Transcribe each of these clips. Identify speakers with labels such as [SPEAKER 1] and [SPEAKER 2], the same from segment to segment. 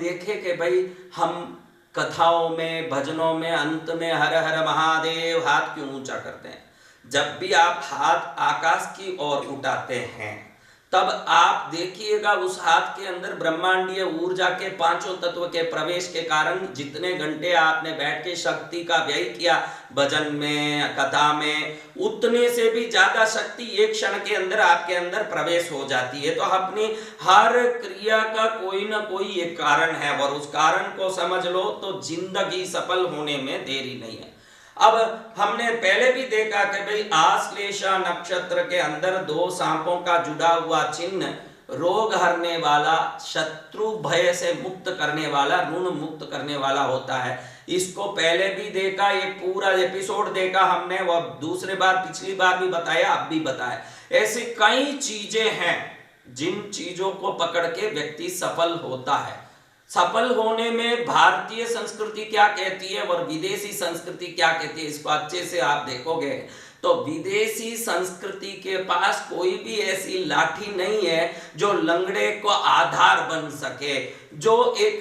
[SPEAKER 1] देखें कि भाई हम कथाओं में, भजनों में अंत में हर हर महादेव हाथ क्यों ऊंचा करते हैं? जब भी आप हाथ आकाश की ओर उठाते हैं तब आप देखिएगा उस हाथ के अंदर ब्रह्मांडीय ऊर्जा के पांचों तत्व के प्रवेश के कारण जितने घंटे आपने बैठ के शक्ति का व्यय किया भजन में, कथा में, उतने से भी ज्यादा शक्ति एक क्षण के अंदर आपके अंदर प्रवेश हो जाती है। तो अपनी हर क्रिया का कोई ना कोई एक कारण है और उस कारण को समझ लो तो जिंदगी सफल होने में देरी नहीं है। अब हमने पहले भी देखा कि भाई आश्लेषा नक्षत्र के अंदर दो सांपों का जुड़ा हुआ चिन्ह रोग हरने वाला, शत्रु भय से मुक्त करने वाला, ऋण मुक्त करने वाला होता है। इसको पहले भी देखा, ये पूरा एपिसोड देखा हमने, वो दूसरे बार, पिछली बार भी बताया, अब भी बताया। ऐसी कई चीजें हैं जिन चीजों को पकड़ के व्यक्ति सफल होता है। सफल होने में भारतीय संस्कृति क्या कहती है और विदेशी संस्कृति क्या कहती है, इसको अच्छे से आप देखोगे तो विदेशी संस्कृति के पास कोई भी ऐसी लाठी नहीं है जो लंगड़े को आधार बन सके, जो एक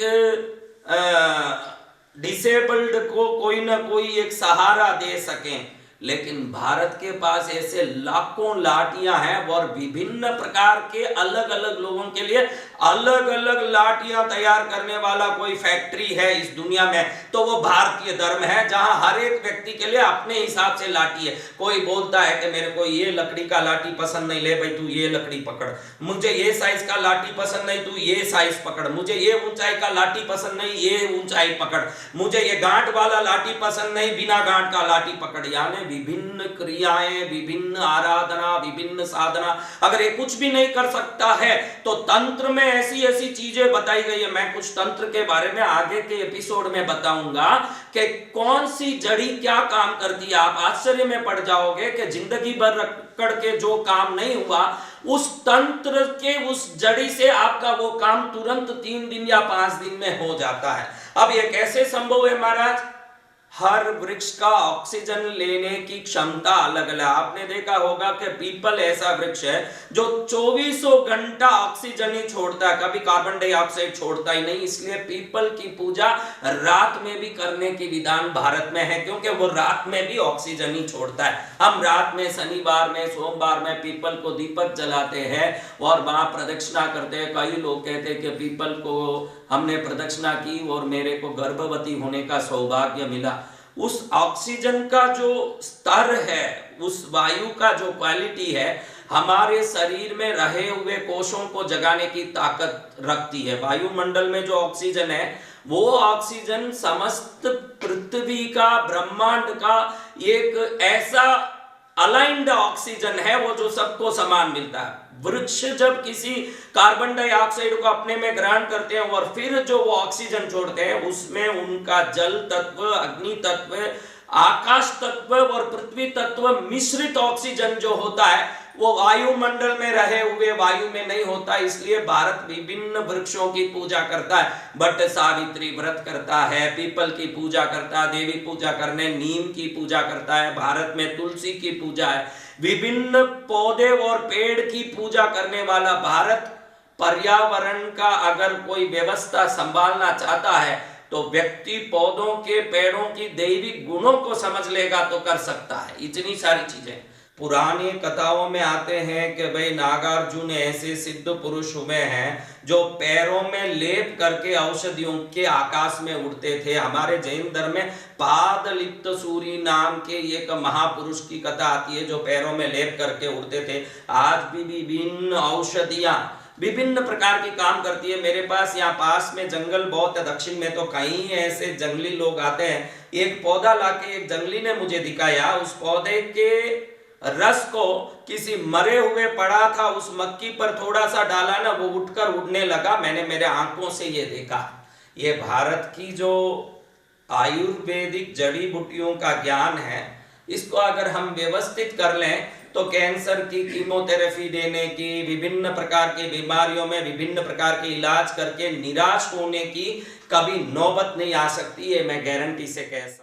[SPEAKER 1] डिसेबल्ड को कोई ना कोई एक सहारा दे सके। लेकिन भारत के पास ऐसे लाखों लाठियां हैं और विभिन्न प्रकार के अलग अलग लोगों के लिए अलग अलग लाठियां तैयार करने वाला कोई फैक्ट्री है इस दुनिया में, तो वो भारतीय धर्म है, जहां हर एक व्यक्ति के लिए अपने हिसाब से लाठी है। कोई बोलता है कि मेरे को ये लकड़ी का लाठी पसंद नहीं, ले भाई तू ये लकड़ी पकड़, मुझे ये साइज का लाठी पसंद नहीं, तू ये साइज पकड़, मुझे ये ऊंचाई का लाठी पसंद नहीं, ये ऊंचाई पकड़, मुझे ये गांठ वाला लाठी पसंद नहीं, बिना गांठ का लाठी पकड़। यानी विभिन्न क्रियाएं, विभिन्न आराधना, विभिन्न साधना। अगर ये कुछ भी नहीं कर सकता है तो तंत्र में ऐसी ऐसी चीजें बताई गई है। मैं कुछ तंत्र के बारे में आगे के एपिसोड में बताऊंगा कि कौन सी जड़ी क्या काम करती है। आप आश्चर्य में पड़ जाओगे कि जिंदगी भर रगड़ के जो काम नहीं हुआ, उस तंत्र के उस जड़ी से आपका वो काम तुरंत 3 दिन या 5 दिन में हो जाता है। अब ये कैसे संभव है महाराज? हर वृक्ष का ऑक्सीजन लेने की क्षमता अलग अलग। आपने देखा होगा कि पीपल ऐसा वृक्ष है जो 24 घंटा ऑक्सीजन ही छोड़ता है, कभी कार्बन डाइऑक्साइड छोड़ता ही नहीं। इसलिए पीपल की पूजा रात में भी करने की विधान भारत में है, क्योंकि वो रात में भी ऑक्सीजन ही छोड़ता है। हम रात में, शनिवार में, सोमवार में पीपल को दीपक जलाते हैं और वहां प्रदक्षिणा करते हैं। कई लोग कहते हैं कि पीपल को हमने प्रदक्षिणा की और मेरे को गर्भवती होने का सौभाग्य मिला। उस ऑक्सीजन का जो स्तर है, उस वायु का जो क्वालिटी है, हमारे शरीर में रहे हुए कोषों को जगाने की ताकत रखती है। वायुमंडल में जो ऑक्सीजन है वो ऑक्सीजन समस्त पृथ्वी का, ब्रह्मांड का एक ऐसा अलाइंड ऑक्सीजन है वो जो सबको समान मिलता है। वृक्ष जब किसी कार्बन डाइऑक्साइड को अपने में ग्रहण करते हैं और फिर जो वो ऑक्सीजन छोड़ते हैं, उसमें उनका जल तत्व, अग्नि तत्व, आकाश तत्व और पृथ्वी तत्व मिश्रित ऑक्सीजन जो होता है वो वायुमंडल में रहे हुए वायु में नहीं होता। इसलिए भारत विभिन्न वृक्षों की पूजा करता है। बट सावित्री व्रत करता है, पीपल की पूजा करता है, देवी पूजा करने नीम की पूजा करता है, भारत में तुलसी की पूजा है, विभिन्न पौधे और पेड़ की पूजा करने वाला भारत। पर्यावरण का अगर कोई व्यवस्था संभालना चाहता है तो व्यक्ति पौधों के, पेड़ों की दैविक गुणों को समझ लेगा तो कर सकता है। इतनी सारी चीजें पुरानी कथाओं में आते हैं कि भाई नागार्जुन ऐसे सिद्ध पुरुष हुए हैं जो पैरों में लेप करके औषधियों के आकाश में उड़ते थे। हमारे जैन धर्म में पादलिप्त सूरी नाम के एक महापुरुष की कथा आती है जो पैरों में लेप करके उड़ते थे। आज भी विभिन्न औषधियां विभिन्न प्रकार की काम करती है। मेरे पास यहाँ पास में जंगल बहुत है, दक्षिण में तो कई ऐसे जंगली लोग आते हैं। एक पौधा लाके एक जंगली ने मुझे दिखाया, उस पौधे के रस को किसी मरे हुए पड़ा था उस मक्की पर थोड़ा सा डाला ना, वो उठकर उड़ने लगा। मैंने मेरे आंखों से ये देखा। ये भारत की जो आयुर्वेदिक जड़ी बूटियों का ज्ञान है, इसको अगर हम व्यवस्थित कर लें तो कैंसर की कीमोथेरेपी देने की, विभिन्न प्रकार की बीमारियों में विभिन्न प्रकार के इलाज करके निराश होने की कभी नौबत नहीं आ सकती है, मैं गारंटी से कह सकता हूं।